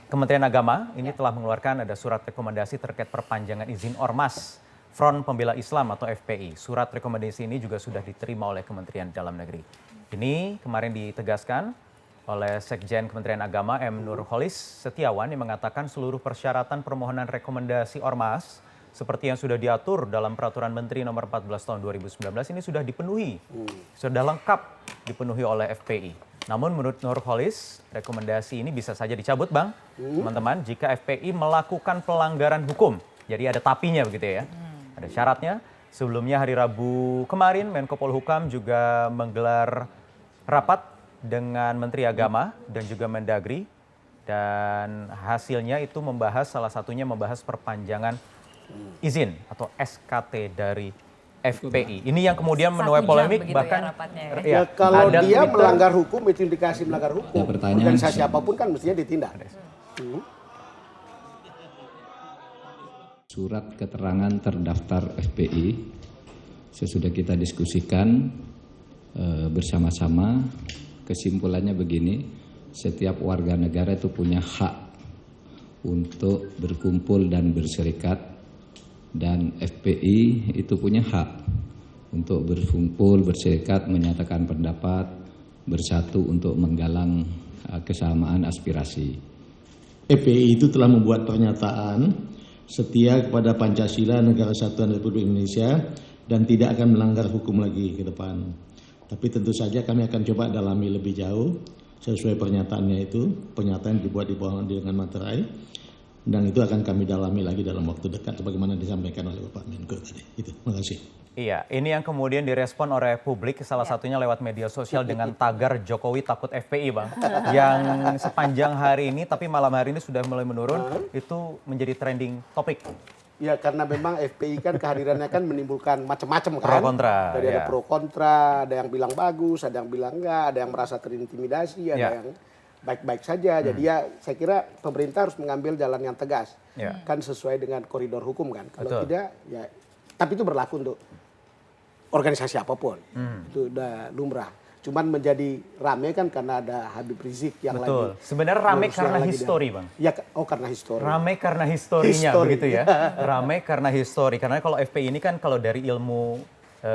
Kementerian Agama ini telah mengeluarkan ada surat rekomendasi terkait perpanjangan izin Ormas Front Pembela Islam atau FPI. Surat rekomendasi ini juga sudah diterima oleh Kementerian Dalam Negeri. Ini kemarin ditegaskan oleh Sekjen Kementerian Agama M. Nurholis Setiawan yang mengatakan seluruh persyaratan permohonan rekomendasi Ormas seperti yang sudah diatur dalam Peraturan Menteri Nomor 14 Tahun 2019 ini sudah dipenuhi, sudah lengkap dipenuhi oleh FPI. Namun menurut Nurholis, rekomendasi ini bisa saja dicabut, Bang, teman-teman, jika FPI melakukan pelanggaran hukum. Jadi ada tapinya begitu ya, ada syaratnya. Sebelumnya hari Rabu kemarin Menko Polhukam juga menggelar rapat dengan Menteri Agama dan juga Mendagri. Dan hasilnya itu salah satunya membahas perpanjangan izin atau SKT dari FPI. Ini yang kemudian menuai polemik bahkan ya, kalau dia melanggar hukum itu indikasi melanggar hukum. Organisasi apapun kan mestinya ditindak. Surat keterangan terdaftar FPI sesudah kita diskusikan bersama-sama, kesimpulannya begini, setiap warga negara itu punya hak untuk berkumpul dan berserikat. Dan FPI itu punya hak untuk berkumpul, berserikat, menyatakan pendapat, bersatu untuk menggalang kesamaan aspirasi. FPI itu telah membuat pernyataan setia kepada Pancasila, Negara Kesatuan Republik Indonesia, dan tidak akan melanggar hukum lagi ke depan. Tapi tentu saja kami akan coba dalami lebih jauh sesuai pernyataannya itu, pernyataan dibuat dengan materai. Dan itu akan kami dalami lagi dalam waktu dekat sebagaimana disampaikan oleh Bapak Menko tadi. Itu, terima kasih. Iya, ini yang kemudian direspon oleh publik, salah satunya lewat media sosial dengan tagar Jokowi takut FPI, Bang. Yang sepanjang hari ini, tapi malam hari ini sudah mulai menurun, itu menjadi trending topik. Ya, karena memang FPI kan kehadirannya kan menimbulkan macam-macam kan. Pro kontra. Jadi ada pro kontra, ada yang bilang bagus, ada yang bilang enggak, ada yang merasa terintimidasi, ada yang baik-baik saja. Jadi ya saya kira pemerintah harus mengambil jalan yang tegas. Kan sesuai dengan koridor hukum kan. Kalau tidak ya, tapi itu berlaku untuk organisasi apapun. Itu udah lumrah. Cuman menjadi rame kan karena ada Habib Rizik yang lagi. Sebenarnya rame karena histori, Bang. Ya, karena histori. Rame karena historinya begitu ya. Rame karena histori. Karena kalau FPI ini kan kalau dari ilmu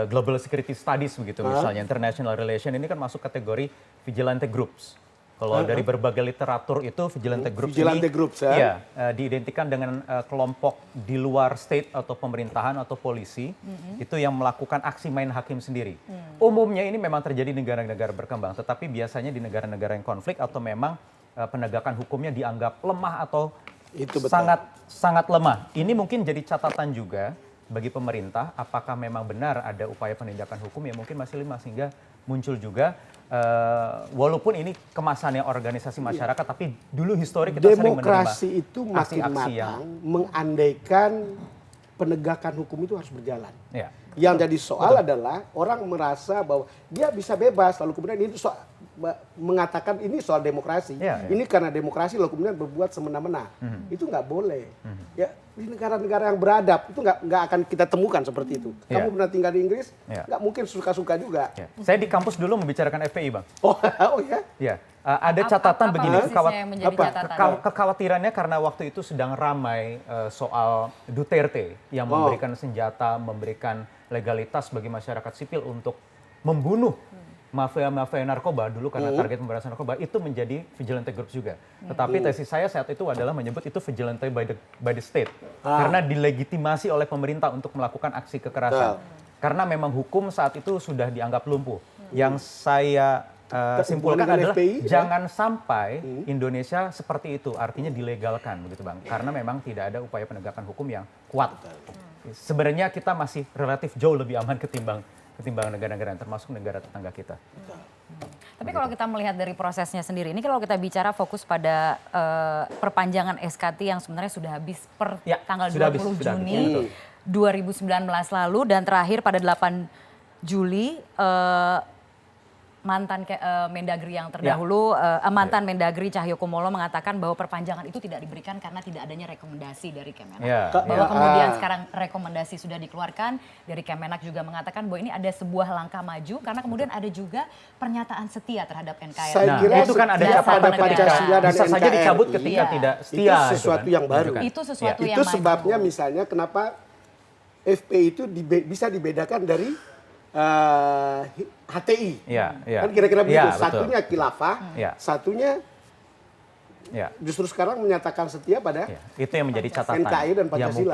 Global Security Studies begitu misalnya, International Relation ini kan masuk kategori vigilante groups. Kalau dari berbagai literatur itu vigilante groups ini diidentikan dengan kelompok di luar state atau pemerintahan atau polisi itu yang melakukan aksi main hakim sendiri. Umumnya ini memang terjadi di negara-negara berkembang, tetapi biasanya di negara-negara yang konflik atau memang penegakan hukumnya dianggap lemah atau sangat lemah. Ini mungkin jadi catatan juga bagi pemerintah, apakah memang benar ada upaya penindakan hukum yang mungkin masih lemah sehingga muncul juga walaupun ini kemasannya organisasi masyarakat, tapi dulu histori kita sering menerima demokrasi itu makin matang, mengandaikan penegakan hukum itu harus berjalan. Yang jadi soal adalah orang merasa bahwa dia bisa bebas, lalu kemudian ini mengatakan ini soal demokrasi. Ini karena demokrasi lalu kemudian berbuat semena-mena. Itu nggak boleh. Ya, di negara-negara yang beradab itu nggak akan kita temukan seperti itu. Kamu pernah tinggal di Inggris, nggak mungkin suka-suka juga. Saya di kampus dulu membicarakan FPI, Bang. Oh ya? Ya, ada catatan begini, kekhawatirannya karena waktu itu sedang ramai soal Duterte yang memberikan senjata, memberikan legalitas bagi masyarakat sipil untuk membunuh mafia-mafia narkoba dulu karena target pemberantasan narkoba itu menjadi vigilante group juga. Tetapi tesis saya saat itu adalah menyebut itu vigilante by the state. Karena dilegitimasi oleh pemerintah untuk melakukan aksi kekerasan. Karena memang hukum saat itu sudah dianggap lumpuh. Yang saya simpulkan adalah FPI, jangan sampai Indonesia seperti itu, artinya dilegalkan begitu, Bang. Karena memang tidak ada upaya penegakan hukum yang kuat. Sebenarnya kita masih relatif jauh lebih aman ketimbang negara-negara termasuk negara tetangga kita. Tapi kalau kita melihat dari prosesnya sendiri, ini kalau kita bicara fokus pada perpanjangan SKT yang sebenarnya sudah habis per tanggal 20 Juni 2019 lalu dan terakhir pada 8 Juli mantan Mendagri yang terdahulu, mantan Mendagri Cahyokumolo mengatakan bahwa perpanjangan itu tidak diberikan karena tidak adanya rekomendasi dari Kemenak. Bahwa kemudian sekarang rekomendasi sudah dikeluarkan dari Kemenak juga mengatakan bahwa ini ada sebuah langkah maju karena kemudian ada juga pernyataan setia terhadap NKRI. Saya kira itu kan ada catatan Pancasila dan bisa saja dicabut ketika tidak setia. Itu sesuatu yang baru. Itu sesuatu yang itu sebabnya misalnya kenapa FPI itu bisa dibedakan dari HTI. Kan kira-kira begitu. Satunya khilafah, satunya justru sekarang menyatakan setia pada itu yang menjadi catatan NKRI dan Pancasila.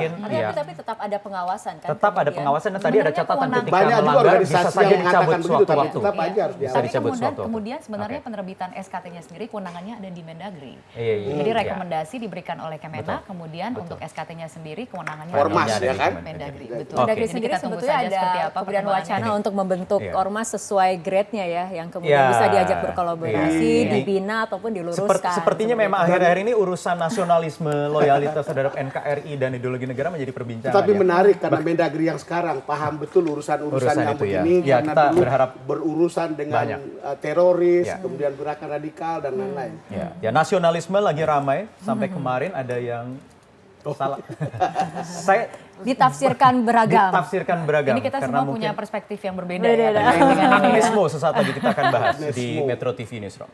Tapi tetap ada pengawasan kan? Tetap ada pengawasan dan tadi ada catatan ketika banyak juga melanggar bisa organisasi saja yang dicabut mengatakan begitu, tapi sewaktu-waktu. tetap aja harus Bisa Tapi dicabut sewaktu-waktu. kemudian sebenarnya penerbitan SKT-nya sendiri kewenangannya ada di Mendagri. Iya. Jadi rekomendasi diberikan oleh Kemenak, kemudian untuk SKT-nya sendiri kewenangannya Ormas, ada ya di kan? Mendagri. Betul. Mendagri Jadi sendiri kita tunggu sebetulnya saja seperti ada apa kemudian perkembangannya. wacana untuk membentuk ormas sesuai grade-nya ya, yang kemudian bisa diajak berkolaborasi, dibina ataupun diluruskan. Sepertinya memang akhir-akhir ini urusan nasionalisme, loyalitas terhadap NKRI dan ideologi negara menjadi perbincangan. Tapi menarik karena Mendagri yang sekarang paham betul urusan-urusan yang itu ya. begini karena kita dulu berharap berurusan dengan teroris, kemudian gerakan radikal dan lain-lain. Ya, nasionalisme lagi ramai sampai kemarin ada yang salah. Saya ditafsirkan beragam. Ini kita karena semua punya mungkin perspektif yang berbeda. Ya, dengan Analisme sesaat lagi kita akan bahas di Metro TV Newsroom.